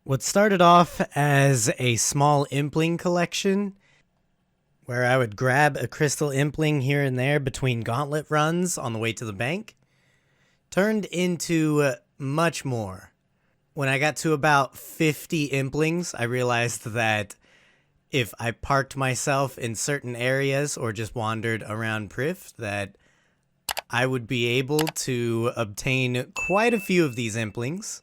What started off as a small impling collection, where I would grab a crystal impling here and there between gauntlet runs on the way to the bank, turned into much more. When I got to about 50 implings, I realized that if I parked myself in certain areas or just wandered around Prift, that I would be able to obtain quite a few of these implings.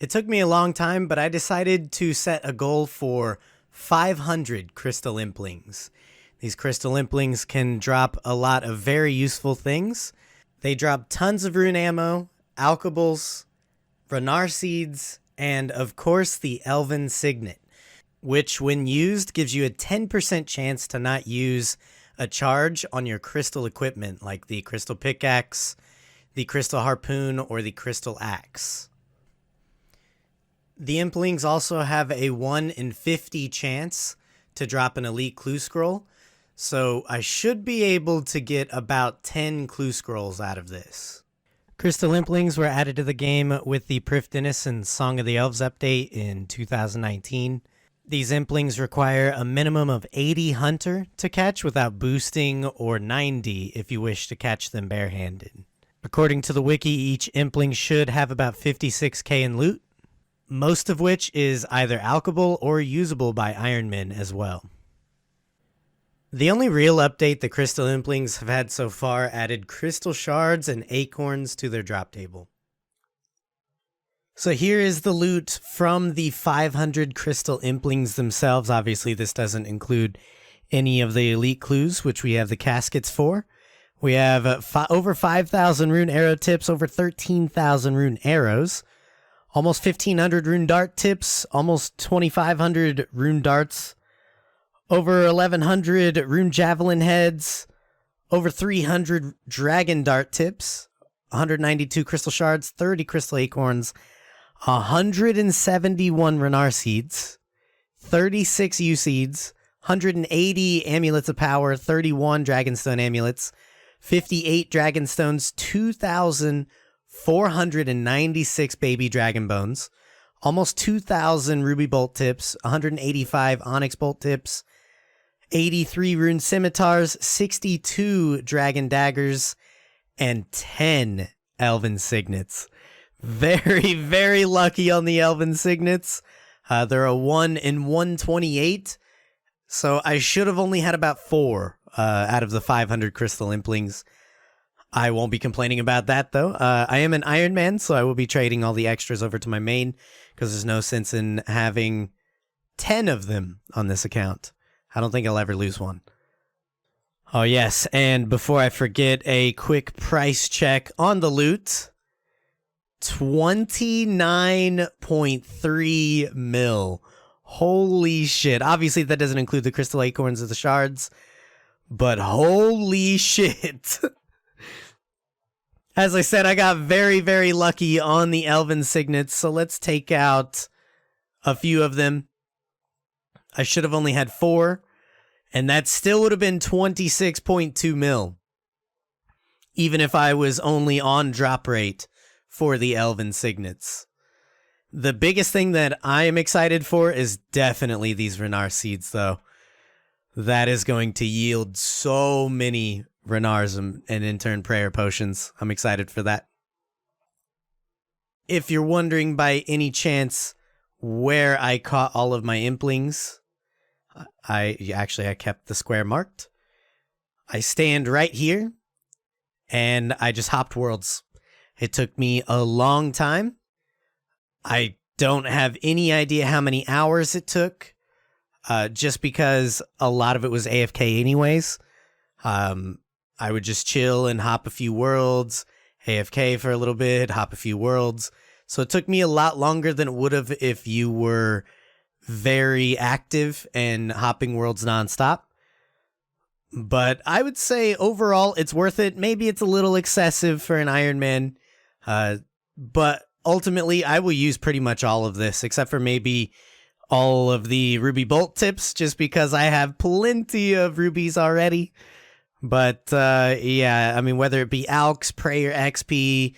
It took me a long time, but I decided to set a goal for 500 crystal implings. These crystal implings can drop a lot of very useful things. They drop tons of rune ammo, alkables, Renar seeds, and of course the Elven Signet, which when used gives you a 10% chance to not use a charge on your crystal equipment like the crystal pickaxe, the crystal harpoon, or the crystal axe. The implings also have a 1 in 50 chance to drop an elite clue scroll, so I should be able to get about 10 clue scrolls out of this. Crystal implings were added to the game with the Prifddinas and Song of the Elves update in 2019. These implings require a minimum of 80 hunter to catch without boosting, or 90 if you wish to catch them barehanded. According to the wiki, each impling should have about 56k in loot, most of which is either alkable or usable by Ironmen as well. The only real update the crystal implings have had so far added crystal shards and acorns to their drop table. So here is the loot from the 500 crystal implings themselves. Obviously this doesn't include any of the elite clues, which we have the caskets for. We have over 5,000 rune arrow tips, over 13,000 rune arrows, almost 1,500 rune dart tips, almost 2,500 rune darts, over 1,100 rune javelin heads, over 300 dragon dart tips, 192 crystal shards, 30 crystal acorns, 171 Renar seeds, 36 U seeds, 180 amulets of power, 31 dragonstone amulets, 58 dragonstones, 2,496 baby dragon bones, almost 2,000 ruby bolt tips, 185 onyx bolt tips, 83 rune scimitars, 62 dragon daggers, and 10 elven signets. Very, very lucky on the elven signets. They're a 1 in 128, so I should have only had about 4 out of the 500 crystal implings. I won't be complaining about that, though. I am an Iron Man, so I will be trading all the extras over to my main, because there's no sense in having 10 of them on this account. I don't think I'll ever lose one. Oh, yes, and before I forget, a quick price check on the loot. 29.3 mil. Holy shit. Obviously, that doesn't include the crystal acorns or the shards, but holy shit. As I said, I got very, very lucky on the elven signets, so let's take out a few of them. I should have only had 4, and that still would have been 26.2 mil, even if I was only on drop rate for the elven signets. The biggest thing that I am excited for is definitely these Renar seeds, though. That is going to yield so many Renars and in turn prayer potions. I'm excited for that. If you're wondering by any chance where I caught all of my implings, I kept the square marked. I stand right here, and I just hopped worlds. It took me a long time. I don't have any idea how many hours it took, just because a lot of it was AFK anyways. I would just chill and hop a few worlds, AFK for a little bit, hop a few worlds. So it took me a lot longer than it would have if you were very active and hopping worlds nonstop. But I would say overall it's worth it. Maybe it's a little excessive for an Iron Man, but ultimately I will use pretty much all of this, except for maybe all of the ruby bolt tips, just because I have plenty of rubies already. But yeah, I mean, whether it be Alks, Prayer XP,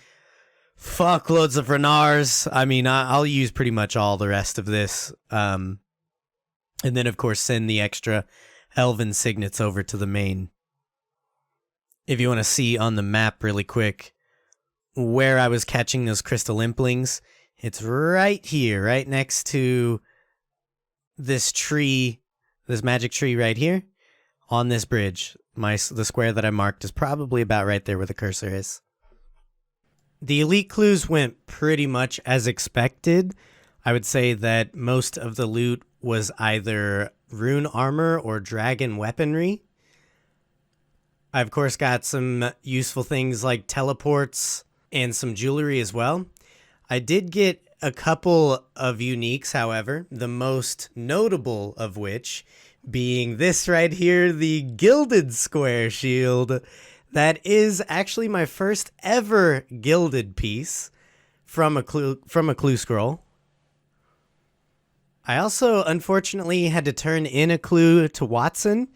fuckloads of Renars. I mean, I'll use pretty much all the rest of this. And then, of course, send the extra Elven Signets over to the main. If you want to see on the map really quick where I was catching those Crystal Implings, it's right here, right next to this tree, this magic tree right here, on this bridge. The square that I marked is probably about right there where the cursor is. The elite clues went pretty much as expected. I would say that most of the loot was either rune armor or dragon weaponry. I, of course, got some useful things like teleports and some jewelry as well. I did get a couple of uniques, however, the most notable of which being this right here, the Gilded Square Shield. That is actually my first ever gilded piece from a clue scroll. I also, unfortunately, had to turn in a clue to Watson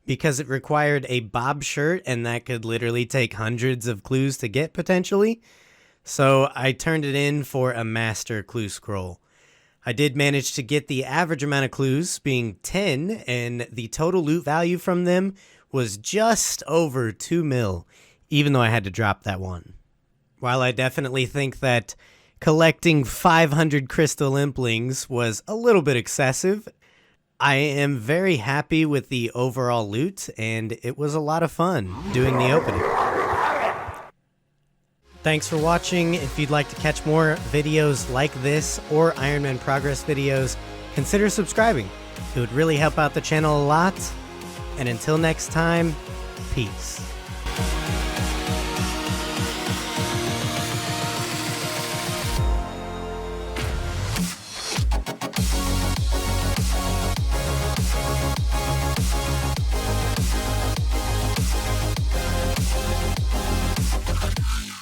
because it required a bob shirt, and that could literally take hundreds of clues to get, potentially. So I turned it in for a master clue scroll. I did manage to get the average amount of clues, being 10, and the total loot value from them was just over 2 mil, even though I had to drop that one. While I definitely think that collecting 500 Crystal Implings was a little bit excessive, I am very happy with the overall loot, and it was a lot of fun doing the opening. Thanks for watching. If you'd like to catch more videos like this or Iron Man progress videos, consider subscribing. It would really help out the channel a lot. And until next time, peace.